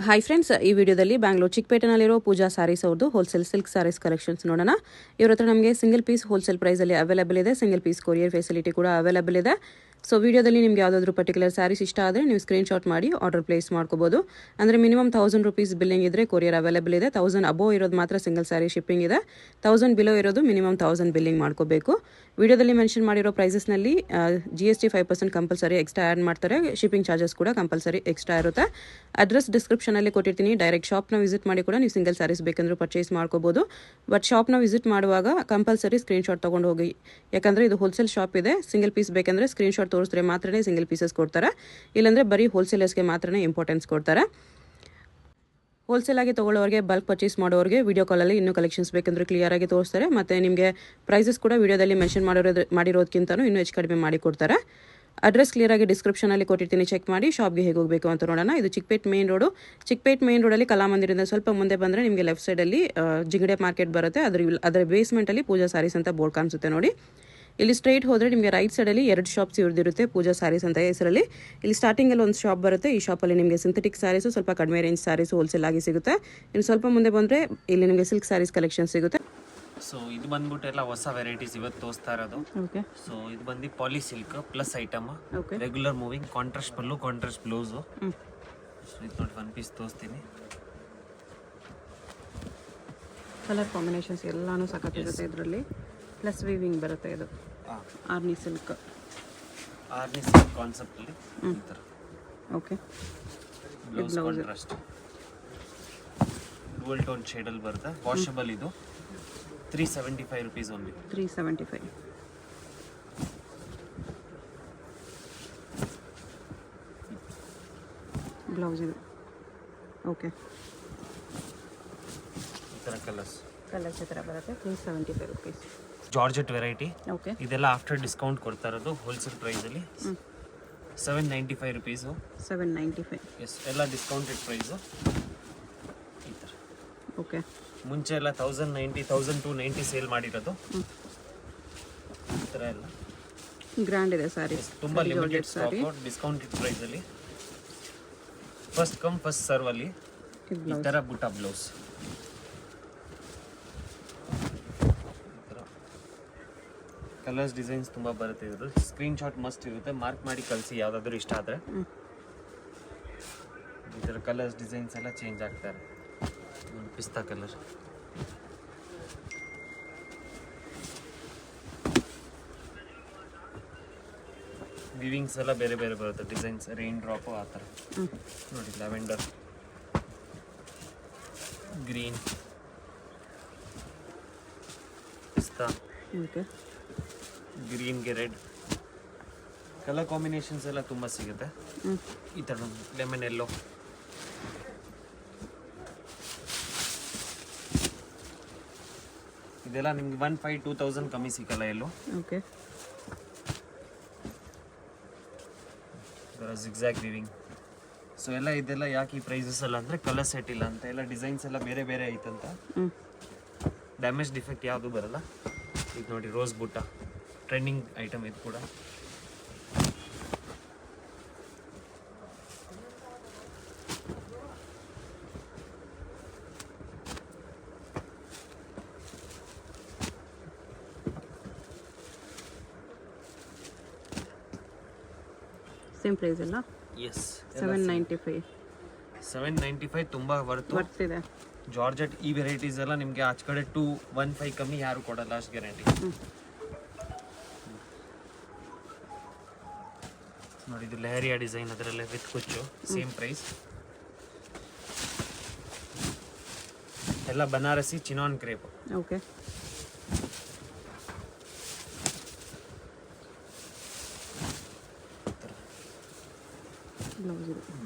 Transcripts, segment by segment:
Hi friends, ಈ ವಿಡಿಯೋದಲ್ಲಿ ಬ್ಯಾಂಗ್ಳೂರ್ ಚಿಕ್ಕಪೇಟೆನಲ್ಲಿರೋ ಪೂಜಾ ಸ್ಯಾರೀಸ್ ಅವ್ರದ್ದು ಹೋಲ್ಸೇಲ್ ಸಿಲ್ಕ್ ಸ್ಯಾರೀಸ್ ಕಲೆಕ್ಷನ್ಸ್ ನೋಡೋಣ. ಇವ್ರ ಹತ್ರ ನಮಗೆ ಸಿಂಗಲ್ ಪೀಸ್ ಹೋಲ್ಸೇಲ್ ಪ್ರೈಸಲ್ಲಿ ಅವೈಲೇಬಲ್ ಇದೆ. ಸಿಂಗಲ್ ಪೀಸ್ ಕೊರಿಯರ್ ಫೆಸಿಲಿಟಿ ಕೂಡ ಅವೈಲೇಬಲ್ ಇದೆ. ಸೊ ವಿಡಿಯೋದಲ್ಲಿ ನಿಮಗೆ ಯಾವುದಾದ್ರೂ ಪರ್ಟಿಕ್ಯುಲರ್ ಸ್ಯಾರೀಸ್ ಇಷ್ಟ ಆದರೆ ನೀವು ಸ್ಕ್ರೀನ್ಶಾಟ್ ಮಾಡಿ ಆರ್ಡರ್ ಪ್ಲೇಸ್ ಮಾಡ್ಕೋಬೋದು. ಅಂದರೆ ಮಿನಿಮಮ್ 1000 ರೂಪೀಸ್ ಬಿಲ್ಲಿಂಗ್ ಇದ್ದರೆ ಕೊರಿಯರ್ ಅವೈಲೇಬಲ್ ಇದೆ. 1000 ಅಬೋವ್ ಇರೋದು ಮಾತ್ರ ಸಿಂಗಲ್ ಸ್ಯಾರಿ ಶಿಪ್ಪಿಂಗ್ ಇದೆ. 1000 ಬಿಲೋ ಇರೋದು ಮಿನಿಮಮ್ 1000 ಬಿಲ್ಲಿಂಗ್ ಮಾಡ್ಕೋಬೇಕು. ವಿಡಿಯೋದಲ್ಲಿ ಮೆನ್ಷನ್ ಮಾಡಿರೋ ಪ್ರೈಸಸ್ನಲ್ಲಿ GST 5% ಕಂಪಲ್ಸರಿ ಎಕ್ಸ್ಟ್ರಾ ಆ್ಯಡ್ ಮಾಡ್ತಾರೆ. ಶಿಪ್ಪಿಂಗ್ ಚಾರ್ಜಸ್ ಕೂಡ ಕಂಪಲ್ಸರಿ ಎಕ್ಸ್ಟ್ರಾ ಇರುತ್ತೆ. ಅಡ್ರೆಸ್ ಡಿಸ್ಕ್ರಿಪ್ಷನಲ್ಲಿ ಕೊಟ್ಟಿರ್ತೀನಿ. ಡೈರೆಕ್ಟ್ ಶಾಪ್ನ ವಿಸಿಟ್ ಮಾಡಿ ಕೂಡ ನೀವು ಸಿಂಗಲ್ ಸ್ಯಾರೀಸ್ ಬೇಕಂದ್ರೂ ಪರ್ಚೇಸ್ ಮಾಡ್ಕೋಬೋದು. ಬಟ್ ಶಾಪ್ನ ವಿಸಿಟ್ ಮಾಡುವಾಗ ಕಂಪಲ್ಸರಿ ಸ್ಕ್ರೀನ್ಶಾಟ್ ತೊಗೊಂಡು ಹೋಗಿ, ಯಾಕಂದರೆ ಇದು ಹೋಲ್ಸೇಲ್ ಶಾಪ್ ಇದೆ. ಸಿಂಗಲ್ ಪೀಸ್ ಬೇಕಂದರೆ ಸ್ಕ್ರೀನ್ಶಾಟ್ ತೋರಿಸಿದ್ರೆ ಮಾತ್ರನೇ ಸಿಂಗಲ್ ಪೀಸಸ್ ಕೊಡ್ತಾರೆ. ಇಲ್ಲಾಂದರೆ ಬರೀ ಹೋಲ್ಸೇಲರ್ಸ್ಗೆ ಮಾತ್ರನೇ ಇಂಪಾರ್ಟೆನ್ಸ್ ಕೊಡ್ತಾರೆ. ಹೋಲ್ಸೇಲ್ ಆಗಿ ತೊಗೊಳ್ಳೋರಿಗೆ, ಬಲ್ಕ್ ಪರ್ಚೇಸ್ ಮಾಡೋರಿಗೆ ವಿಡಿಯೋ ಕಾಲಲ್ಲಿ ಇನ್ನೂ ಕಲೆಕ್ಷನ್ಸ್ ಬೇಕಂದ್ರೆ ಕ್ಲಿಯರ್ ಆಗಿ ತೋರಿಸ್ತಾರೆ. ಮತ್ತು ನಿಮಗೆ ಪ್ರೈಸಸ್ ಕೂಡ ವಿಡಿಯೋದಲ್ಲಿ ಮೆನ್ಷನ್ ಮಾಡಿರೋದಕ್ಕಿಂತಲೂ ಇನ್ನೂ ಹೆಚ್ಚು ಕಡಿಮೆ ಮಾಡಿ ಕೊಡ್ತಾರೆ. ಅಡ್ರೆಸ್ ಕ್ಲಿಯರ್ ಆಗಿ ಡಿಸ್ಕ್ರಿಪ್ಷನಲ್ಲಿ ಕೊಟ್ಟಿರ್ತೀನಿ, ಚೆಕ್ ಮಾಡಿ. ಶಾಪ್ಗೆ ಹೇಗೆ ಹೋಗಬೇಕು ಅಂತ ನೋಡೋಣ. ಇದು Chickpet main road. Chickpet main ರೋಡಲ್ಲಿ ಕಲಾಮಂದಿರದಿಂದ ಸ್ವಲ್ಪ ಮುಂದೆ ಬಂದರೆ ನಿಮಗೆ ಲೆಫ್ಟ್ ಸೈಡಲ್ಲಿ ಜಿಂಗಡೆ ಮಾರ್ಕೆಟ್ ಬರುತ್ತೆ. ಅದರ ಬೇಸ್ಮೆಂಟಲ್ಲಿ ಪೂಜಾ ಸ್ಯಾರೀಸ್ ಅಂತ ಬೋರ್ಡ್ ಕಾಣಿಸುತ್ತೆ ನೋಡಿ. ಇಲ್ಲಿ ಸ್ಟ್ರೈಟ್ ಹೋದರೆ ನಿಮಗೆ ರೈಟ್ ಸೈಡಲ್ಲಿ 2 ಶಾಪ್ಸ್ ಇವ್ರದಿರುತ್ತೆ, ಪೂಜಾ ಸ್ಯಾರೀಸ್ ಅಂತ ಹೆಸರಲ್ಲಿ. ಇಲ್ಲಿ ಸ್ಟಾರ್ಟಿಂಗಲ್ಲಿ ಒಂದು ಶಾಪ್ ಬರುತ್ತೆ. ಈ ಶಾಪಲ್ಲಿ ನಿಮಗೆ ಸಿಂಥೆಟಿಕ್ ಸ್ಯಾರೀಸು, ಸ್ವಲ್ಪ ಕಡಿಮೆ ರೇಂಜ್ ಸ್ಯಾರೀಸು ಹೋಲ್ಸೇಲ್ ಆಗಿ ಸಿಗುತ್ತೆ. ಇನ್ನು ಸ್ವಲ್ಪ ಮುಂದೆ ಬಂದರೆ ಇಲ್ಲಿ ನಿಮಗೆ ಸಿಲ್ಕ್ ಸ್ಯಾರೀಸ್ ಕಲೆಕ್ಷನ್ ಸಿಗುತ್ತೆ. ಸೊ ಇದು ಬಂದ್ಬಿಟ್ಟು ಎಲ್ಲ ಹೊಸ ವೆರೈಟೀಸ್ ಇವತ್ತು ತೋರಿಸ್ತಾ ಇರೋದು. ಓಕೆ. ಸೊ ಇದು ಬಂದು poly silk plus item, regular moving, contrast pallu, contrast blouse. So ಇದು ನೋಡಿ ಒನ್ ಪೀಸ್ ತೋರಿಸ್ತೀನಿ. ಕಲರ್ ಕಾಂಬಿನೇಷನ್ಸ್ ಎಲ್ಲಾನು ಸಖತ್ತಿರುತ್ತೆ ಇದರಲ್ಲಿ. ಪ್ಲಸ್ ವೀವಿಂಗ್ ಬರುತ್ತೆ. ಇದು ಆರ್ನಿ ಸಿಲ್ಕ್ ಕಾನ್ಸೆಪ್ಟಲ್ಲಿ ಈ ಥರ. Okay. Blouse contrast dual tone ಶೇಡಲ್ಲಿ ಬರುತ್ತೆ. ವಾಷಬಲ್. ಇದು 375 rupees only. 375. ಬ್ಲೌಸ್ ಇದು. ಓಕೆ. ಈ ಥರ ಕಲರ್ಸ್ ಈ ಥರ ಬರುತ್ತೆ. 375 rupees. Georgette variety. ಓಕೆ. ಇದೆಲ್ಲ ಆಫ್ಟರ್ ಡಿಸ್ಕೌಂಟ್ ಕೊಡ್ತಾ ಇರೋದು ಹೋಲ್ಸೇಲ್ ಪ್ರೈಸಲ್ಲಿ. 795 rupees. 795. ಎಸ್, ಎಲ್ಲ ಡಿಸ್ಕೌಂಟೆಡ್ ಪ್ರೈಸು. ಈ ಥರ. ಓಕೆ. ಮುಂಚೆ ಎಲ್ಲ 1090, 1290 ಸೇಲ್ ಮಾಡಿರೋದು. ಈ ಥರ ಎಲ್ಲ ಗ್ರ್ಯಾಂಡ್ ಇದೆ ಸ್ಯಾರಿ. ತುಂಬ ಲಿಮಿಟೆಡ್ ಸ್ಟಾಕ್, ಡಿಸ್ಕೌಂಟೆಡ್ ಪ್ರೈಸಲ್ಲಿ. ಫಸ್ಟ್ ಕಮ್ ಫಸ್ಟ್ ಸರ್ವ್ ಅಲ್ಲಿ ಈ ಥರ ಬುಟ್ಟ ಬ್ಲೌಸ್. ಕಲರ್ಸ್ ಡಿಸೈನ್ಸ್ ತುಂಬ ಬರುತ್ತೆ. ಇದ್ರು ಸ್ಕ್ರೀನ್ಶಾಟ್ ಮಸ್ಟ್ ಇರುತ್ತೆ, ಮಾರ್ಕ್ ಮಾಡಿ ಕಳಿಸಿ ಯಾವುದಾದ್ರೂ ಇಷ್ಟ ಆದರೆ. ಈ ಥರ ಕಲರ್ಸ್ ಡಿಸೈನ್ಸ್ ಎಲ್ಲ ಚೇಂಜ್ ಆಗ್ತಾರೆ. ಪಿಸ್ತಾ ಕಲರ್, ವಿವಿಂಗ್ಸ್ ಎಲ್ಲ ಬೇರೆ ಬೇರೆ ಬರುತ್ತೆ. ಡಿಸೈನ್ಸ್ ರೈನ್ ಡ್ರಾಪು ಆ ಥರ ನೋಡಿ. ಲ್ಯಾವೆಂಡರ್, ಗ್ರೀನ್, ಪಿಸ್ತಾ, ಗ್ರೀನ್ಗೆ ರೆಡ್ ಕಲರ್ ಕಾಂಬಿನೇಷನ್ಸ್ ಎಲ್ಲ ತುಂಬ ಸಿಗುತ್ತೆ. ಈ ಥರ ಲೆಮನ್ ಎಲ್ಲೋ, ಇದೆಲ್ಲ ನಿಮ್ಗೆ 1500-2000 ಕಮ್ಮಿ ಸಿಗಲ್ಲ ಎಲ್ಲೋ. ಓಕೆ. Zigzag viewing. ಸೊ ಎಲ್ಲ ಇದೆಲ್ಲ ಯಾಕೆ ಈ ಪ್ರೈಸಸ್ ಎಲ್ಲ ಅಂದರೆ ಕಲರ್ ಸೆಟ್ ಇಲ್ಲ ಅಂತ. ಎಲ್ಲ ಡಿಸೈನ್ಸ್ ಎಲ್ಲ ಬೇರೆ ಬೇರೆ ಐತಂತ. ಡ್ಯಾಮೇಜ್ ಡಿಫೆಕ್ಟ್ ಯಾವುದು ಬರಲ್ಲ. ಇದು ನೋಡಿ ರೋಸ್ ಬುಟ್ಟ, ಟ್ರೆಂಡಿಂಗ್ ಐಟಮ್ ಇದು ಕೂಡ. ಸೇಮ್ ಪ್ರೈಸ್ ಅಲ್ಲ? ಎಸ್. 795 ತುಂಬ ವರ್ತಿದೆ. ಜಾರ್ಜೆಟ್ ಈ ವೆರೈಟೀಸ್ ಎಲ್ಲ ನಿಮಗೆ ಆಚ ಕಡೆ 215 ಕಮ್ಮಿ ಯಾರು ಕೊಡಲ್ಲ, ಅಷ್ಟು ಗ್ಯಾರಂಟಿ. ನೋಡಿ ಇದು ಲೆಹರಿಯಾ ಡಿಸೈನ್, ಅದರಲ್ಲೇ ವಿತ್ ಕುಚ್ಚು, ಸೇಮ್ ಪ್ರೈಸ್. ಎಲ್ಲ Banarasi chinon crepe. Okay.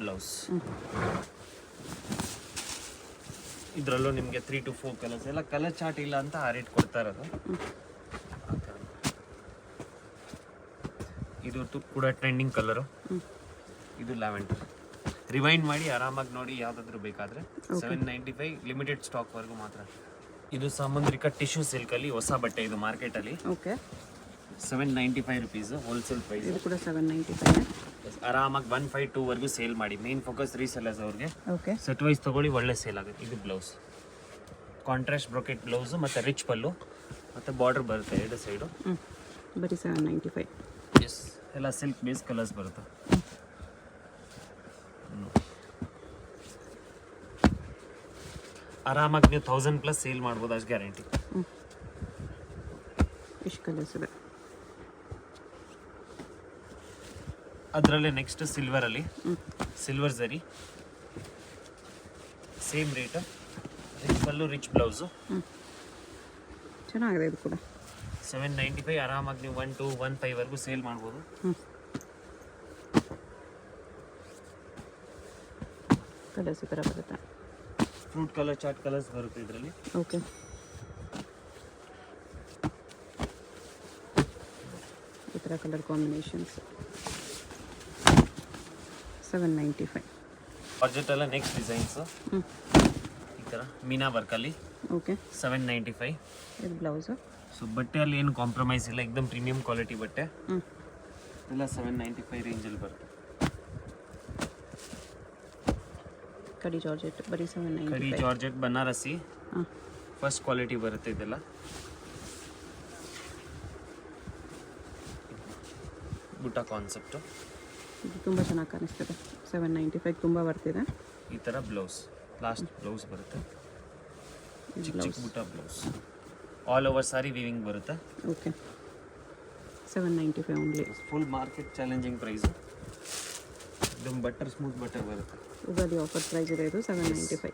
Blouse ಇದರಲ್ಲೂ ನಿಮಗೆ 3 to 4 ಕಲರ್ಸ್. ಎಲ್ಲ ಕಲರ್ ಚಾರ್ಟ್ ಇಲ್ಲ ಅಂತ ಆ ರೇಟ್ ಕೊಡ್ತಾ ಇರೋದು. ಇದು ಕೂಡ ಟ್ರೆಂಡಿಂಗ್ ಕಲರು. ಇದು ಲ್ಯಾವೆಂಡರ್. ರಿವೈಂಡ್ ಮಾಡಿ ಆರಾಮಾಗಿ ನೋಡಿ ಯಾವುದಾದ್ರೂ ಬೇಕಾದರೆ. 795 ಲಿಮಿಟೆಡ್ ಸ್ಟಾಕ್ವರೆಗೂ ಮಾತ್ರ. ಇದು ಸಾಮುದ್ರಿಕ ಟಿಶ್ಯೂ ಸಿಲ್ಕಲ್ಲಿ ಹೊಸ ಬಟ್ಟೆ ಇದು ಮಾರ್ಕೆಟಲ್ಲಿ. ಓಕೆ. 795 rupees wholesale price. ಇದು ಕೂಡ 795. ಆರಾಮಾಗಿ 152 ಸೇಲ್ ಮಾಡಿ. ಮೇನ್ ಫೋಕಸ್ ರೀಸೆಲ್ಲರ್ಸ್ ಅವ್ರಿಗೆ. ಓಕೆ ಸೆಟ್ ವೈಸ್ ತೊಗೊಳ್ಳಿ, ಒಳ್ಳೆ ಸೇಲ್ ಆಗುತ್ತೆ. ಇದು ಬ್ಲೌಸ್ ಕಾಂಟ್ರಾಸ್ಟ್ ಬ್ರೊಕೆಟ್ ಬ್ಲೌಸು ಮತ್ತು ರಿಚ್ ಪಲ್ಲು ಮತ್ತು ಬಾರ್ಡರ್ ಬರುತ್ತೆ ಎರಡು ಸೈಡು. ಬರೀ 795. ಎಸ್, ಎಲ್ಲ ಸಿಲ್ಕ್ ಬೇಸ್ ಕಲರ್ಸ್ ಬರುತ್ತೆ. ಆರಾಮಾಗಿ ನೀವು 1000+ ಸೇಲ್ ಮಾಡ್ಬೋದು, ಅಷ್ಟು ಗ್ಯಾರಂಟಿ. ಇಷ್ಟು ಕಲರ್ಸ್ ಇದೆ. ಅದರಲ್ಲೇ ನೆಕ್ಸ್ಟ್ ಸಿಲ್ವರಲ್ಲಿ, ಸಿಲ್ವರ್ ಝರಿ ಸೇಮ್ ರೇಟ್, ರಿಚ್ ಪಲ್ಲು ರಿಚ್ ಬ್ಲೌಸು. ಚೆನ್ನಾಗಿದೆ ಇದು ಕೂಡ. 795. ಆರಾಮಾಗಿ ನೀವು 1 2 1 5 ಸೇಲ್ ಮಾಡ್ಬೋದು. ಕಲರ್ಸ್ ಈ ಥರ ಬರುತ್ತೆ. ಫ್ರೂಟ್ ಕಲರ್, ಚಾಟ್ ಕಲರ್ಸ್ ಬರುತ್ತೆ ಇದರಲ್ಲಿ. ಓಕೆ, ಈ ಥರ ಕಲರ್ ಕಾಂಬಿನೇಷನ್ಸ್. 795. ಬಜೆಟ್ ಎಲ್ಲ ನೆಕ್ಸ್ಟ್ ಡಿಸೈನ್ಸು ಈ ಥರ ಮೀನಾ ವರ್ಕಲ್ಲಿ. ಓಕೆ, 795. ಇದು ಬ್ಲೌಸು. ಸೊ ಬಟ್ಟೆಯಲ್ಲಿ ಏನು ಕಾಂಪ್ರಮೈಸ್ ಇಲ್ಲ, ಎಕ್ದಮ್ ಪ್ರೀಮಿಯಂ ಕ್ವಾಲಿಟಿ ಬಟ್ಟೆ ಎಲ್ಲ 795 ರೇಂಜಲ್ಲಿ ಬರುತ್ತೆ. ಕಡಿ ಜಾರ್ಜೆಟ್ ಬರೀ ಕಡಿ 795. ಜಾರ್ಜೆಟ್ ಬನಾರಸಿ ಹಾಂ, ಫಸ್ಟ್ ಕ್ವಾಲಿಟಿ ಬರುತ್ತೆ ಇದೆಲ್ಲ. ಬುಟ್ಟ ಕಾನ್ಸೆಪ್ಟು ಇದು ತುಂಬ ಚೆನ್ನಾಗಿ ಕಾಣಿಸ್ತದೆ. 795 ತುಂಬ ಬರ್ತಿದೆ. ಈ ಥರ ಬ್ಲೌಸ್, ಲಾಸ್ಟ್ ಬ್ಲೌಸ್ ಬರುತ್ತೆ. ಇದು ಚಿಕ್ಕ ಬ್ಲೌಸ್. ಚಿಕ್ಕ ಬುಟ್ಟ ಬ್ಲೌಸ್, ಆಲ್ ಓವರ್ ಸಾರಿ ವೀವಿಂಗ್ ಬರುತ್ತೆ. Okay, 795 only. Full market challenging price. ಇದೊಂದು ಬಟರ್ ಸ್ಮೂತ್ ಬಟರ್ ಬರುತ್ತೆ. ಉಗಾದಿ ಆಫರ್ ಪ್ರೈಸ್ ಇದೆ ಇದು 795.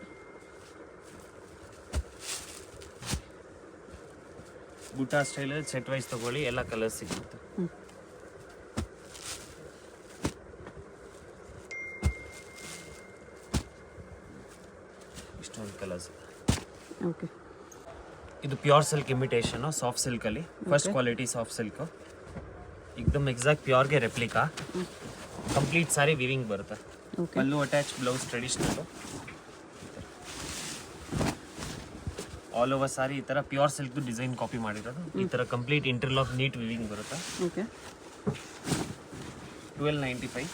ಬುಟ್ಟ ಸ್ಟೈಲಲ್ಲಿ ಸೆಟ್ ವೈಸ್ ತೊಗೊಳ್ಳಿ, ಎಲ್ಲ ಕಲರ್ಸ್ ಸಿಗುತ್ತೆ. ಇಷ್ಟೊಂದು ಕಲರ್ಸ್. ಓಕೆ, ಇದು ಪ್ಯೂರ್ ಸಿಲ್ಕ್ ಇಮಿಟೇಷನು, ಸಾಫ್ಟ್ ಸಿಲ್ಕಲ್ಲಿ ಫಸ್ಟ್ ಕ್ವಾಲಿಟಿ ಸಾಫ್ಟ್ ಸಿಲ್ಕು. एकदम ಎಕ್ಸಾಕ್ಟ್ ಪ್ಯೂರ್ಗೆ ರೆಪ್ಲಿಕಾ. ಕಂಪ್ಲೀಟ್ ಸಾರಿ ವಿವಿಂಗ್ ಬರುತ್ತೆ. ಓಕೆ, ಪಲ್ಲು ಅಟ್ಯಾಚ್, ಬ್ಲೌಸ್ ಟ್ರೆಡಿಷ್ನಲ್ಲು. ಆಲ್ ಓವರ್ ಸಾರಿ ಈ ಥರ ಪ್ಯೂರ್ ಸಿಲ್ಕ್ದು ಡಿಸೈನ್ ಕಾಪಿ ಮಾಡಿರೋದು. ಈ ಥರ ಕಂಪ್ಲೀಟ್ ಇಂಟರ್ಲಾಕ್ ನೀಟ್ ವಿವಿಂಗ್ ಬರುತ್ತೆ. ಓಕೆ, 1295.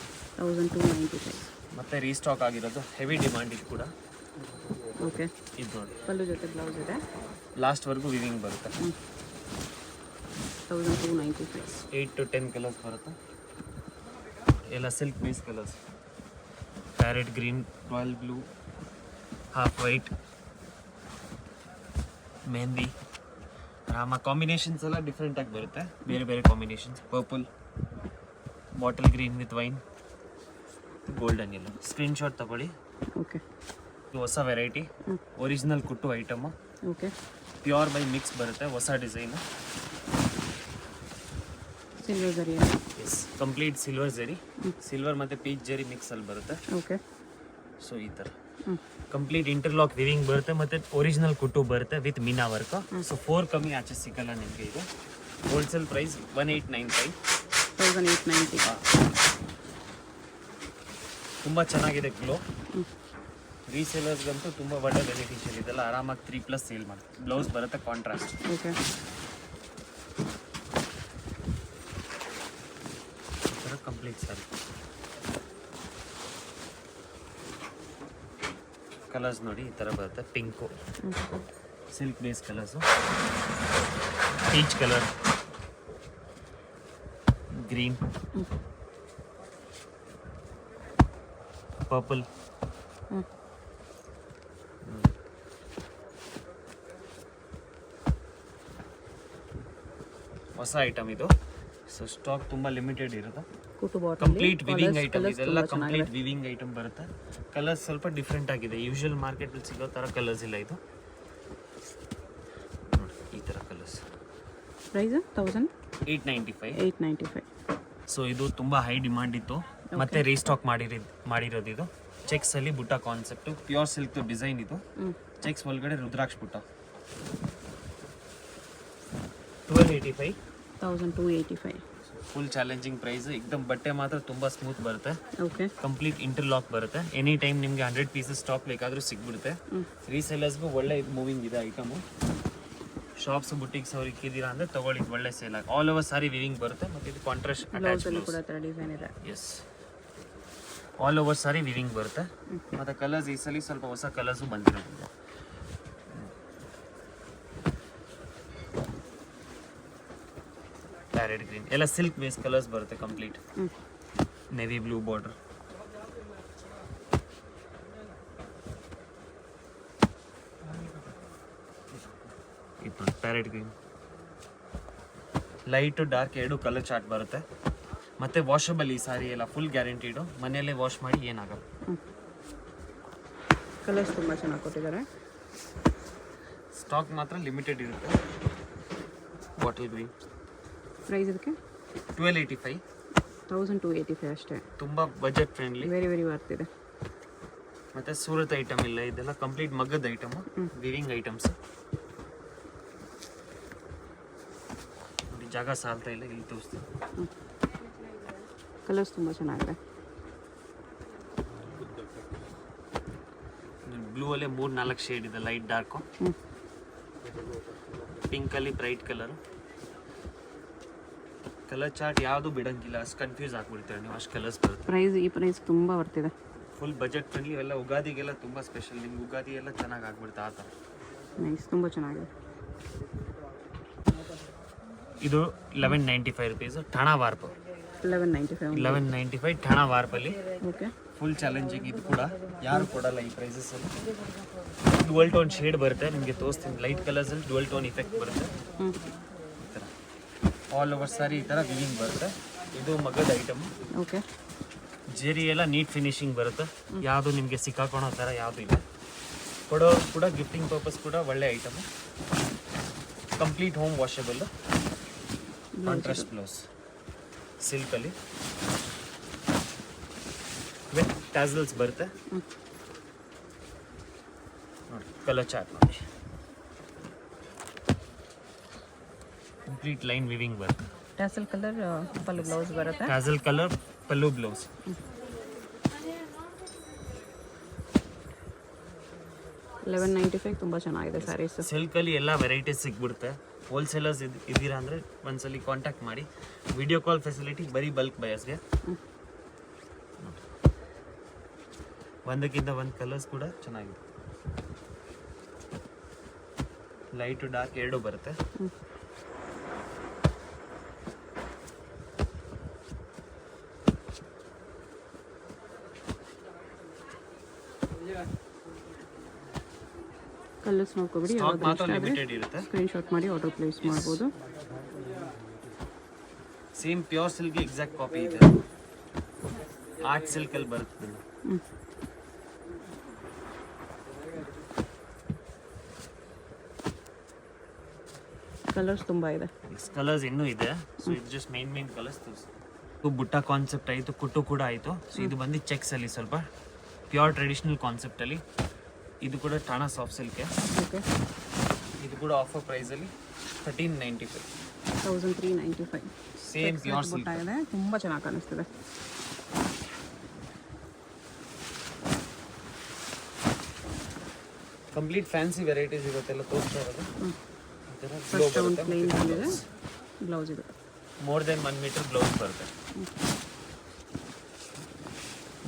1295. ಮತ್ತೆ ರೀಸ್ಟಾಕ್ ಆಗಿರೋದು, ಹೆವಿ ಡಿಮಾಂಡ್ ಇದು ಕೂಡ. ಓಕೆ, ಇದು ನೋಡಿ, ಪಲ್ಲು ಜೊತೆ ಬ್ಲೌಸ್ ಇದೆ. ಲಾಸ್ಟ್ವರೆಗೂ ವಿವಿಂಗ್ ಬರುತ್ತೆ. 1295. 8 to 10 ಕಲರ್ಸ್ ಬರುತ್ತೆ. ಎಲ್ಲ silk base colours, parrot green, royal blue, half white, mehndi, ರಾಮ. ಕಾಂಬಿನೇಷನ್ಸ್ ಎಲ್ಲ ಡಿಫ್ರೆಂಟಾಗಿ ಬರುತ್ತೆ, ಬೇರೆ ಬೇರೆ combinations. Purple, bottle green with wine, golden yellow. Screenshot ತಗೊಳ್ಳಿ. ಓಕೆ, ಇದು ಹೊಸ ವೆರೈಟಿ, ಒರಿಜಿನಲ್ ಕುಟ್ಟು item. Okay, pure by mix ಬರುತ್ತೆ, ಹೊಸ design. Silver zari. Yes, complete silver zari, silver ಮತ್ತು ಪೀಚ್ ಜರಿ ಮಿಕ್ಸಲ್ಲಿ ಬರುತ್ತೆ. ಓಕೆ, ಸೊ ಈ ಥರ ಕಂಪ್ಲೀಟ್ ಇಂಟರ್ಲಾಕ್ ವಿವಿಂಗ್ ಬರುತ್ತೆ, ಮತ್ತು ಒರಿಜಿನಲ್ ಕುಟ್ಟು ಬರುತ್ತೆ ವಿತ್ ಮೀನಾ ವರ್ಕ್. ಸೊ 4 ಕಮ್ಮಿ ಆಚೆ ಸಿಗಲ್ಲ ನಿಮಗೆ. ಇದು ಹೋಲ್ಸೇಲ್ ಪ್ರೈಸ್ 1895. 1890. ತುಂಬ ಚೆನ್ನಾಗಿದೆ ಗ್ಲೋ. ರೀಸೇಲರ್ಸ್ಗಂತೂ ತುಂಬ ಒಳ್ಳೆ ಬೆನಿಫಿಷಿಯಲ್ ಇದೆಲ್ಲ. ಆರಾಮಾಗಿ 3+ ಸೇಲ್ ಮಾಡಿ. ಬ್ಲೌಸ್ ಬರುತ್ತೆ ಕಾಂಟ್ರಾಸ್ಟ್. ಓಕೆ, ಈ ಥರ ಕಂಪ್ಲೀಟ್ ಸಾರಿ. ಕಲರ್ಸ್ ನೋಡಿ, ಈ ಥರ ಬರುತ್ತೆ. Pink, silk base colours, peach colour, green, purple. ಹೊಸ ಐಟಮ್ ಇದು. ಸೊ ಸ್ಟಾಕ್ ತುಂಬ ಲಿಮಿಟೆಡ್ ಇರುತ್ತೆ. ಕುಟು ಬಾಟಲ್. ಕಂಪ್ಲೀಟ್ ವಿವಿಂಗ್ ಐಟಮ್ ಇದೆಲ್ಲ. ಕಂಪ್ಲೀಟ್ ವಿವಿಂಗ್ ಐಟಮ್ ಬರುತ್ತೆ. ಕಲರ್ಸ್ ಸ್ವಲ್ಪ ಡಿಫ್ರೆಂಟ್ ಆಗಿದೆ, ಯೂಶುವಲ್ ಮಾರ್ಕೆಟಲ್ಲಿ ಸಿಗೋ ಥರ ಕಲರ್ಸ್ ಇಲ್ಲ ಇದು. ನೋಡಿ ಈ ಥರ ಕಲರ್ಸ್. ಪ್ರೈಸ್ 895. 895. ಸೊ ಇದು ತುಂಬ ಹೈ ಡಿಮಾಂಡ್ ಇತ್ತು, ಮತ್ತೆ ರೀಸ್ಟಾಕ್ ಮಾಡಿರೋದು ಇದು. ಚೆಕ್ಸಲ್ಲಿ ಬುಟ್ಟ ಕಾನ್ಸೆಪ್ಟು, ಪ್ಯೂರ್ ಸಿಲ್ಕ್ದು ಡಿಸೈನ್ ಇದು. ಚೆಕ್ಸ್ ಒಳಗಡೆ ರುದ್ರಾಕ್ಷ ಬುಟ್ಟ. 1285. 1285. Full challenging price. ಎಕ್ದಮ್ ಬಟ್ಟೆ ಮಾತ್ರ ತುಂಬ ಸ್ಮೂತ್ ಬರುತ್ತೆ. ಓಕೆ, ಕಂಪ್ಲೀಟ್ ಇಂಟರ್ಲಾಕ್ ಬರುತ್ತೆ. ಎನಿ ಟೈಮ್ ನಿಮಗೆ 100 ಪೀಸಸ್ ಸ್ಟಾಕ್ ಬೇಕಾದರೂ ಸಿಗ್ಬಿಡುತ್ತೆ. ರೀಸೇಲರ್ಸ್ಗೂ ಒಳ್ಳೆ ಮೂವಿಂಗ್ ಇದೆ ಐಟಮು. ಶಾಪ್ಸ್ ಬುಟಿಕ್ಸ್ ಅವ್ರು ಇಕ್ಕಿದ್ದೀರಾ ಅಂದರೆ ತೊಗೊಳ್ಳಿ, ಒಳ್ಳೆ ಸೇಲ್ ಆಗಿ. ಆಲ್ ಓವರ್ ಸಾರಿ ವಿವಿಂಗ್ ಬರುತ್ತೆ, ಮತ್ತು ಇದು ಕಾಂಟ್ರಾಸ್ಟ್ ಅಟ್ಯಾಚ್ ಬ್ಲೌಸಲ್ಲಿ ಕೂಡ ಥರ ಡಿಸೈನ್ ಇದೆ. ಎಸ್, ಆಲ್ ಓವರ್ ಸಾರಿ ವಿವಿಂಗ್ ಬರುತ್ತೆ. ಮತ್ತು ಕಲರ್ಸ್ ಈ ಸಲ ಸ್ವಲ್ಪ ಹೊಸ ಕಲರ್ಸು ಬಂದಿರೋದು. ಪ್ಯಾರೆಟ್ ಗ್ರೀನ್ ಎಲ್ಲ ಸಿಲ್ಕ್ ಬೇಸ್ ಕಲರ್ಸ್ ಬರುತ್ತೆ ಕಂಪ್ಲೀಟ್. Navy blue border. ಇದು ಪ್ಯಾರೆಟ್ ಗ್ರೀನ್. ಲೈಟ್ ಡಾರ್ಕ್ ಎರಡು ಕಲರ್ ಚಾರ್ಟ್ ಬರುತ್ತೆ. ಮತ್ತೆ ವಾಷಬಲ್ ಈ ಸಾರಿ ಎಲ್ಲ ಫುಲ್ ಗ್ಯಾರಂಟಿಡು. ಮನೆಯಲ್ಲೇ ವಾಶ್ ಮಾಡಿ ಏನಾಗಲ್ಲ. ಕಲರ್ಸ್ ತುಂಬ ಚೆನ್ನಾಗಿ ಕೊಟ್ಟಿದ್ದಾರೆ. ಸ್ಟಾಕ್ ಮಾತ್ರ ಲಿಮಿಟೆಡ್ ಇರುತ್ತೆ. Bottle green. ಪ್ರೈಸ್ ಇದಕ್ಕೆ 1285. 1285 ಅಷ್ಟೇ. ತುಂಬ budget friendly, very very worth ಇದೆ. ಮತ್ತೆ ಸೂರತ್ ಐಟಮ್ ಇಲ್ಲ, ಇದೆಲ್ಲ ಕಂಪ್ಲೀಟ್ ಮಗ್ಗದ ಐಟಮ್, ವಿವಿಂಗ್ ಐಟಮ್ಸ್. ನೋಡಿ ಜಾಗ ಸಾಲ್ತಾ ಇಲ್ಲ, ಇಲ್ಲಿ ತೋರಿಸ್ತೀನಿ. ಕಲರ್ಸ್ ತುಂಬ ಚೆನ್ನಾಗಿದೆ. ಬ್ಲೂ ಅಲ್ಲೇ 3-4 ಶೇಡ್ ಇದೆ, ಲೈಟ್ ಡಾರ್ಕು, ಪಿಂಕ್ ಅಲ್ಲಿ ಬ್ರೈಟ್ ಕಲರ್. ಕಲರ್ ಚಾರ್ಟ್ ಯಾವುದು ಬಿಡಂಗಿಲ್ಲ, ಅಷ್ಟು ಕನ್ಫ್ಯೂಸ್ ಆಗ್ಬಿಡ್ತೀರ ನೀವು, ಅಷ್ಟು ಕಲರ್ಸ್ ಬರುತ್ತೆ. ಈ ಪ್ರೈಸ್ ತುಂಬ ಬರ್ತಿದೆ. Full budget friendly. ಎಲ್ಲ ಉಗಾದಿಗೆಲ್ಲ ತುಂಬ ಸ್ಪೆಷಲ್. ನಿಮ್ಗೆ ಉಗಾದಿ ಎಲ್ಲ ಚೆನ್ನಾಗಿ ಆಗ್ಬಿಡುತ್ತೆ ಆ ಥರ. ನೈಸ್, ತುಂಬ ಚೆನ್ನಾಗಿದೆ. ಇದು 1195 ರುಪೀಸ್. ಠಾಣಾ ವಾರ್ಪ್ 1195 ಠಾಣಾ ವಾರ್ಪಲ್ಲಿ. Okay, full challenging. ಇದು ಕೂಡ ಯಾರು ಕೊಡಲ್ಲ ಈ ಪ್ರೈಸಸಲ್ಲಿ. ಡುವಲ್ ಟೋನ್ ಶೇಡ್ ಬರುತ್ತೆ, ನಿಮಗೆ ತೋರಿಸ್ತೀನಿ. ಲೈಟ್ ಕಲರ್ಸಲ್ಲಿ ಡುವಲ್ ಟೋನ್ ಇಫೆಕ್ಟ್ ಬರುತ್ತೆ. ಈ ಥರ ಆಲ್ ಓವರ್ ಸಾರಿ ಈ ಥರ ವಿವಿಂಗ್ ಬರುತ್ತೆ. ಇದು ಮಗದ ಐಟಮ್. ಓಕೆ, ಜೇರಿ ಎಲ್ಲ ನೀಟ್ ಫಿನಿಶಿಂಗ್ ಬರುತ್ತೆ. ಯಾವುದು ನಿಮಗೆ ಸಿಕ್ಕಾಕೊಳೋ ಥರ ಯಾವುದು ಇಲ್ಲ. ಕೊಡೋ ಕೂಡ ಗಿಫ್ಟಿಂಗ್ ಪರ್ಪಸ್ ಕೂಡ ಒಳ್ಳೆ item. Complete home washable. Contrast blouse ಸಿಲ್ಕಲ್ಲಿ ವಿತ್ ಟ್ಯಾಸಲ್ಸ್ ಬರುತ್ತೆ. ನೋಡಿ ಕಲರ್ ಚಾರ್ಟ್ ನೋಡಿ. ಕಂಪ್ಲೀಟ್ ಲೈನ್ ವಿವಿಂಗ್ ಬರುತ್ತೆ. ಟ್ಯಾಸಲ್ ಕಲರ್ ಪಲ್ಲು ಬ್ಲೌಸ್ ಬರುತ್ತೆ. Tassel colour pallu blouse. $1195 ತುಂಬ ಚೆನ್ನಾಗಿದೆ ಸ್ಯಾರೀಸ್. ಸಿಲ್ಕಲ್ಲಿ ಎಲ್ಲ ವೆರೈಟೀಸ್ ಸಿಗ್ಬಿಡುತ್ತೆ. ಹೋಲ್ಸೇಲರ್ಸ್ ಇದ್ದೀರಾ ಅಂದರೆ ಒಂದ್ಸಲಿ ಕಾಂಟ್ಯಾಕ್ಟ್ ಮಾಡಿ. ವಿಡಿಯೋ ಕಾಲ್ ಫೆಸಿಲಿಟಿ ಬರೀ ಬಲ್ಕ್ ಬಯಸ್ಗೆ. ಒಂದಕ್ಕಿಂತ ಒಂದು ಕಲರ್ಸ್ ಕೂಡ ಚೆನ್ನಾಗಿದೆ. ಲೈಟ್ ಡಾರ್ಕ್ ಎರಡು ಬರುತ್ತೆ. ಕಲರ್ಸ್ ನೋಡ್ಕೊಬಿಡಿ. ಸ್ಟಾಕ್ ಮಾತ್ರ ಲಿಮಿಟೆಡ್ ಇರುತ್ತೆ. ಸ್ಕ್ರೀನ್ಶಾಟ್ ಮಾಡಿ ಆರ್ಡರ್ ಪ್ಲೇಸ್ ಮಾಡ್ಬೋದು. Same pure silk exact copy ಇದೆ. ಆರ್ಟ್ ಸಿಲ್ಕಲ್ಲಿ ಬರುತ್ತೆ. ಕಲರ್ಸ್ ತುಂಬ ಇದೆ. ಕಲರ್ಸ್ ಇನ್ನೂ ಇದೆ. ಸೊ ಇದು ಜಸ್ಟ್ ಮೇನ್ ಕಲರ್ಸ್ ತೋರಿಸಿ. ಬುಟ್ಟ ಕಾನ್ಸೆಪ್ಟ್ ಆಯಿತು, ಕುಟ್ಟು ಕೂಡ ಆಯಿತು. ಸೊ ಇದು ಬಂದು ಚೆಕ್ಸಲ್ಲಿ ಸ್ವಲ್ಪ ಪ್ಯೂರ್ ಟ್ರೆಡಿಷನಲ್ ಕಾನ್ಸೆಪ್ಟಲ್ಲಿ. ಇದು ಕೂಡ ಠಾಣಾ ಸಾಫ್ಟ್ ಸಿಲ್ಕೆ. ಓಕೆ, ಇದು ಕೂಡ ಆಫರ್ ಪ್ರೈಸಲ್ಲಿ 1395. 1395. ಸೇಮ್ ಪ್ಯೂರ್ ಸಿಲ್ಕ್ ಇದೆ. ತುಂಬ ಚೆನ್ನಾಗಿ ಕಾಣಿಸ್ತಿದೆ. ಕಂಪ್ಲೀಟ್ ಫ್ಯಾನ್ಸಿ ವೆರೈಟೀಸ್ ಇರುತ್ತೆಲ್ಲ ತೋರಿಸ್ತಾ ಇರೋದು. ಫಸ್ಟ್ ಒಂದು ಪ್ಲೇನ್ ಬಂದಿದೆ, ಬ್ಲೌಸ್ ಇದೆ. ಮೋರ್ ದೆನ್ 1 ಮೀಟರ್ ಬ್ಲೌಸ್ ಬರುತ್ತೆ.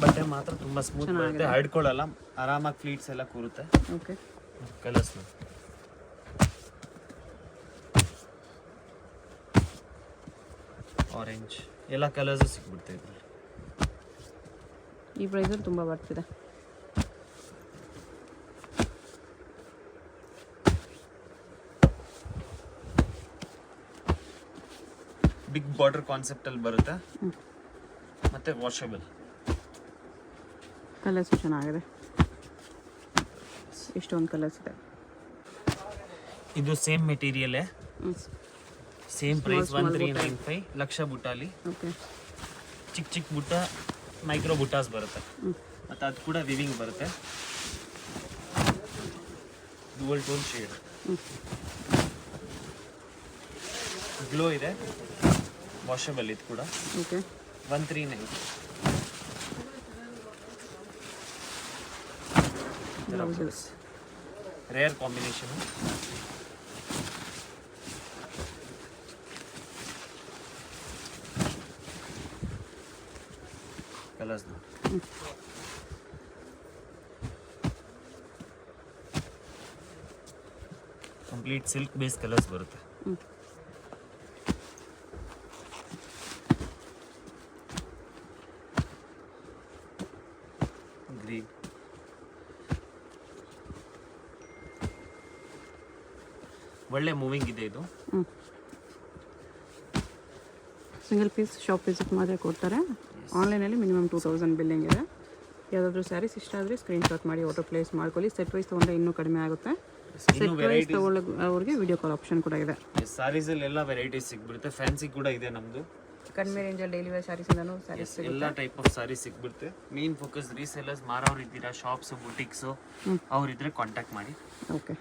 ಬಟ್ಟೆ ಮಾತ್ರ ತುಂಬ ಸ್ಮೂತ್ ಬರುತ್ತೆ, ಹರ್ಡ್ಕೊಳ್ಳಲ್ಲ, ಆರಾಮಾಗಿ ಫ್ಲೀಟ್ಸ್ ಎಲ್ಲ ಕೂರುತ್ತೆ. ಓಕೆ, ಕಲರ್ಸ್ ಆರೆಂಜ್ ಎಲ್ಲ ಕಲರ್ಸು ಸಿಕ್ಬಿಡುತ್ತೆ ಇದರಲ್ಲಿ. ಈ ಪ್ರೈಸಲ್ಲಿ ತುಂಬ ಬರ್ತಿದೆ. ಬಿಗ್ ಬಾರ್ಡರ್ ಕಾನ್ಸೆಪ್ಟಲ್ಲಿ ಬರುತ್ತೆ. ಮತ್ತು ವಾಷಬಲ್. ಕಲರ್ಸ್ ಚೆನ್ನಾಗಿದೆ. ಇಷ್ಟೊಂದು ಕಲರ್ಸ್ ಇದೆ. ಇದು ಸೇಮ್ ಮೆಟೀರಿಯಲ್ಲೇ, ಸೇಮ್ ಪ್ರೈಸ್ 1395. ಲಕ್ಷ ಬುಟ್ಟಾಲಿ. ಓಕೆ, ಚಿಕ್ಕ ಬುಟ್ಟ ಮೈಕ್ರೋ ಬುಟ್ಟಾಸ್ ಬರುತ್ತೆ. ಮತ್ತು ಅದು ಕೂಡ ವಿವಿಂಗ್ ಬರುತ್ತೆ. Dual tone shade. ಗ್ಲೋ ಇದೆ, ವಾಷಬಲ್. ಇದು ಕೂಡ okay, 139. Rare combination. Colours complete silk base colours ಬರುತ್ತೆ. ಗ್ರೀನ್, ಒಳ್ಳೆ ಮೂವಿಂಗ್ ಇದೆ ಇದು. ಸಿಂಗಲ್ ಪೀಸ್ ಶಾಪ್ ವಿಸಿಟ್ ಮಾತ್ರ ಕೊಡ್ತಾರೆ. ಆನ್ಲೈನಲ್ಲಿ ಮಿನಿಮಮ್ 2000 ಬಿಲ್ಲಿಂಗ್ ಇದೆ. ಯಾವುದಾದ್ರೂ ಸ್ಯಾರೀಸ್ ಇಷ್ಟ ಆದರೆ ಸ್ಕ್ರೀನ್ಶಾಟ್ ಮಾಡಿ ಆಟೋ ಪ್ಲೇಸ್ ಮಾಡ್ಕೊಳ್ಳಿ. ಸೆಟ್ ವೈಸ್ ತೊಗೊಂಡ್ರೆ ಇನ್ನೂ ಕಡಿಮೆ ಆಗುತ್ತೆ. ಸೆಟ್ ವೈಸ್ ಅವ್ರಿಗೆ ವಿಡಿಯೋ ಕಾಲ್ ಆಪ್ಷನ್ ಕೂಡ ಇದೆ. ಸಾರೀಸ್ ಅಲ್ಲಿ ಎಲ್ಲ ವೆರೈಟೀಸ್ ಸಿಗ್ಬಿಡುತ್ತೆ. ಫ್ಯಾನ್ಸಿ ಕೂಡ ಇದೆ ನಮ್ದು. ಕಡಿಮೆ ರೇಂಜಲ್ಲಿ ಡೈಲಿ ವೇರ್ ಸ್ಯಾರೀಸ್ ಇಂದನೂ ಸ್ಯಾರೀಸ್ ಎಲ್ಲ ಟೈಪ್ ಆಫ್ ಸಾರೀಸ್ ಸಿಗ್ಬಿಡುತ್ತೆ. ಮೇನ್ ಫೋಕಸ್ ರೀಸೆಲ್ಲರ್ಸ್ ಮಾರೋರು ಇದ್ದೀರಾ, ಶಾಪ್ಸ್ ಬುಟಿಕ್ಸ್ ಅವ್ರಿದ್ರೆ ಕಾಂಟ್ಯಾಕ್ಟ್ ಮಾಡಿ. ಓಕೆ.